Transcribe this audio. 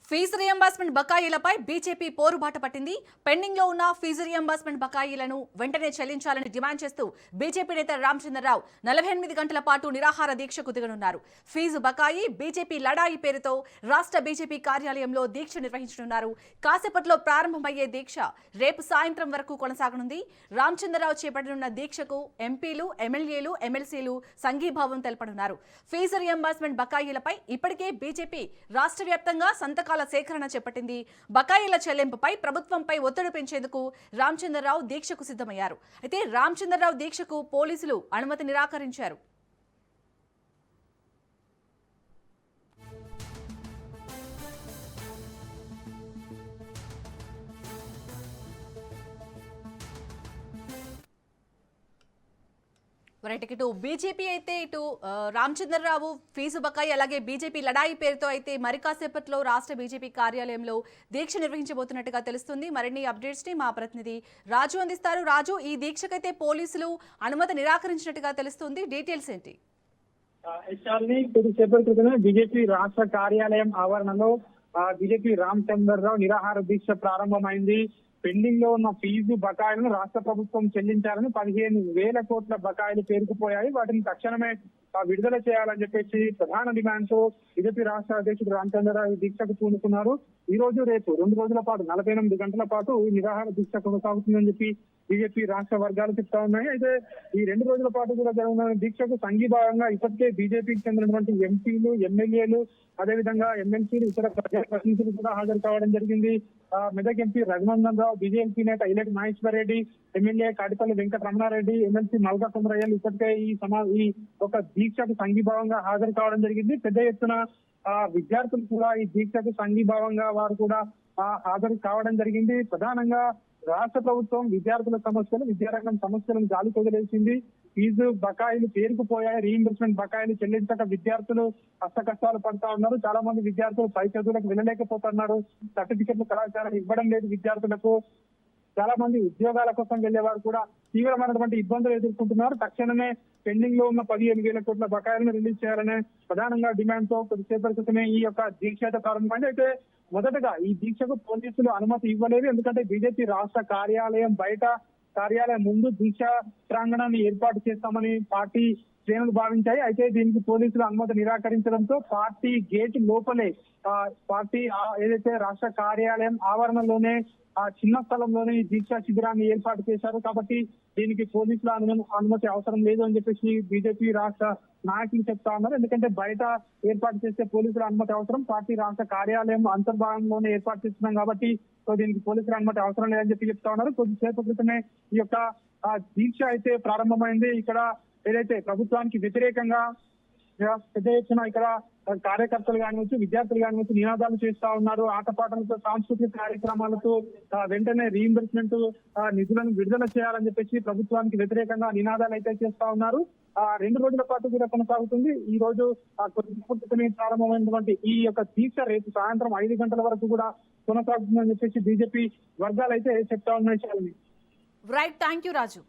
Fee reimbursement బకాయిలపై BJP పోరుబాట పట్టింది. Pending లో ఉన్న ఫీజు రియంబర్స్మెంట్ బకాయిలను వెంటనే చెల్లించాలని డిమాండ్ చేస్తూ బీజేపీ నేత రామచంద్రరావు 48 గంటల పాటు నిరాహార దీక్షకు దిగనున్నారు. ఫీజు బకాయి బీజేపీ లడాయి పేరుతో రాష్ట్ర బీజేపీ కార్యాలయంలో దీక్ష నిర్వహించనున్నారు. కాసేపట్లో ప్రారంభమయ్యే దీక్ష రేపు సాయంత్రం వరకు కొనసాగనుంది. రామచంద్రరావు చేపట్టనున్న దీక్షకు ఎంపీలు, ఎమ్మెల్యేలు, ఎమ్మెల్సీలు సంఘీభావం తెలపనున్నారు. ఫీజు రియంబర్స్మెంట్ బకాయిలపై ఇప్పటికే బీజేపీ రాష్ట్ర వ్యాప్తంగా సంతకాల సేకరణ చేపట్టింది. బకాయిల చెల్లింపుపై ప్రభుత్వంపై ఒత్తిడి పెంచేందుకు రామచంద్రరావు దీక్షకు సిద్ధమయ్యారు. అయితే రామచంద్రరావు దీక్షకు పోలీసులు అనుమతి నిరాకరించారు. ఇటు బీజేపీ అయితే ఇటు రామచంద్రరావు ఫీజు బకాయి అలాగే బీజేపీ లడాయి పేరుతో అయితే మరి కాసేపట్లో రాష్ట్ర బీజేపీ కార్యాలయంలో దీక్ష నిర్వహించబోతున్నట్టుగా తెలుస్తుంది. మరిన్ని అప్డేట్స్ ని మా ప్రతినిధి రాజు అందిస్తారు. రాజు, ఈ దీక్షకైతే పోలీసులు అనుమతి నిరాకరించినట్టుగా తెలుస్తుంది. డీటెయిల్స్ ఏంటి? కొద్దిసేపటి క్రితమే బీజేపీ రాష్ట్ర కార్యాలయం ఆవరణలో బీజేపీ రామచంద్రరావు నిరాహార దీక్ష ప్రారంభమైంది. పెండింగ్ లో ఉన్న ఫీజు బకాయిలను రాష్ట్ర ప్రభుత్వం చెల్లించాలని 15,000 కోట్ల బకాయిలు పేరుకుపోయాయి. వాటిని తక్షణమే విడుదల చేయాలని చెప్పేసి ప్రధాన డిమాండ్ తో బీజేపీ రాష్ట్ర అధ్యక్షుడు రామచంద్రరావు దీక్షకు పూనుకున్నారు. ఈ రోజు రేపు 2 రోజుల పాటు 48 గంటల పాటు ఈ నిరాహార దీక్ష కొనసాగుతుందని చెప్పి బీజేపీ రాష్ట్ర వర్గాలు చెప్తా ఉన్నాయి. అయితే ఈ 2 రోజుల పాటు కూడా జరుగుతున్న దీక్షకు సంఘీభావంగా ఇప్పటికే బీజేపీకి చెందినటువంటి ఎంపీలు, ఎమ్మెల్యేలు, అదేవిధంగా ఎమ్మెల్సీలు, ఇతర ప్రజాప్రతినిధులు కూడా హాజరు కావడం జరిగింది. మెదక్ ఎంపీ రఘునందన్ రావు, బీజేపీ నేత ఇలేటి మహేశ్వర్ రెడ్డి, ఎమ్మెల్యే కాటిపల్లి వెంకటరమణారెడ్డి, ఎమ్మెల్సీ మల్కా కుమరయ్యలు ఇప్పటికే ఈ ఒక దీక్షకు సంఘీభావంగా హాజరు కావడం జరిగింది. పెద్ద ఎత్తున విద్యార్థులు కూడా ఈ దీక్షకు సంఘీభావంగా వారు కూడా హాజరు కావడం జరిగింది. ప్రధానంగా రాష్ట్ర ప్రభుత్వం విద్యార్థుల సమస్యలు, విద్యారంగం సమస్యలను గాలి కొదిలేసింది. ఫీజు బకాయిలు పేరుకుపోయాయి. రీఇంబర్స్మెంట్ బకాయిలు చెల్లించక విద్యార్థులు కష్టాలు పడుతా ఉన్నారు. చాలా మంది విద్యార్థులు పై చదువులకు వెళ్ళలేకపోతున్నారు. సర్టిఫికెట్లు కళాశాలకు ఇవ్వడం లేదు విద్యార్థులకు. చాలా మంది ఉద్యోగాల కోసం వెళ్లేవారు కూడా తీవ్రమైనటువంటి ఇబ్బందులు ఎదుర్కొంటున్నారు. తక్షణమే పెండింగ్ లో ఉన్న 15,000 కోట్ల బకాయిలను రిలీజ్ చేయాలనే ప్రధానంగా డిమాండ్ తో కొద్దిసేపటి క్రితమే ఈ యొక్క దీక్ష ప్రారంభమైంది. అయితే మొదటగా ఈ దీక్షకు పోలీసులు అనుమతి ఇవ్వలేదు. ఎందుకంటే బీజేపీ రాష్ట్ర కార్యాలయం బయట, కార్యాలయం ముందు దీక్ష ప్రాంగణాన్ని ఏర్పాటు చేస్తామని పార్టీ శ్రేణులు భావించాయి. అయితే దీనికి పోలీసులు అనుమతి నిరాకరించడంతో పార్టీ గేట్ లోపలే పార్టీ ఏదైతే రాష్ట్ర కార్యాలయం ఆవరణలోనే ఆ చిన్న స్థలంలోనే ఈ దీక్షా శిబిరాన్ని ఏర్పాటు చేశారు. కాబట్టి దీనికి పోలీసుల అనుమతి అవసరం లేదు అని చెప్పేసి బీజేపీ రాష్ట్ర నాయకులు చెప్తా ఉన్నారు. ఎందుకంటే బయట ఏర్పాటు చేస్తే పోలీసుల అనుమతి అవసరం, పార్టీ రాష్ట్ర కార్యాలయం అంతర్భాగంలోనే ఏర్పాటు చేస్తున్నాం కాబట్టి దీనికి పోలీసుల అనుమతి అవసరం లేదని చెప్పి చెప్తా ఉన్నారు. కొద్దిసేపు క్రితమే ఈ యొక్క దీక్ష అయితే ప్రారంభమైంది. ఇక్కడ ఏదైతే ప్రభుత్వానికి వ్యతిరేకంగా పెద్ద ఎత్తున ఇక్కడ కార్యకర్తలు కానివచ్చు, విద్యార్థులు కానివచ్చు నినాదాలు చేస్తా ఉన్నారు. ఆటపాటలతో, సాంస్కృతిక కార్యక్రమాలతో వెంటనే రీఇంబర్స్మెంట్ నిధులను విడుదల చేయాలని చెప్పేసి ప్రభుత్వానికి వ్యతిరేకంగా నినాదాలు అయితే చేస్తా ఉన్నారు. 2 రోజుల పాటు కూడా కొనసాగుతుంది. ఈ రోజు కొద్ది ప్రారంభమైనటువంటి ఈ యొక్క దీక్ష రేపు సాయంత్రం 5 గంటల వరకు కూడా కొనసాగుతుందని చెప్పేసి బీజేపీ వర్గాలు అయితే చెప్తా ఉన్నాయి. Right, thank you Raju.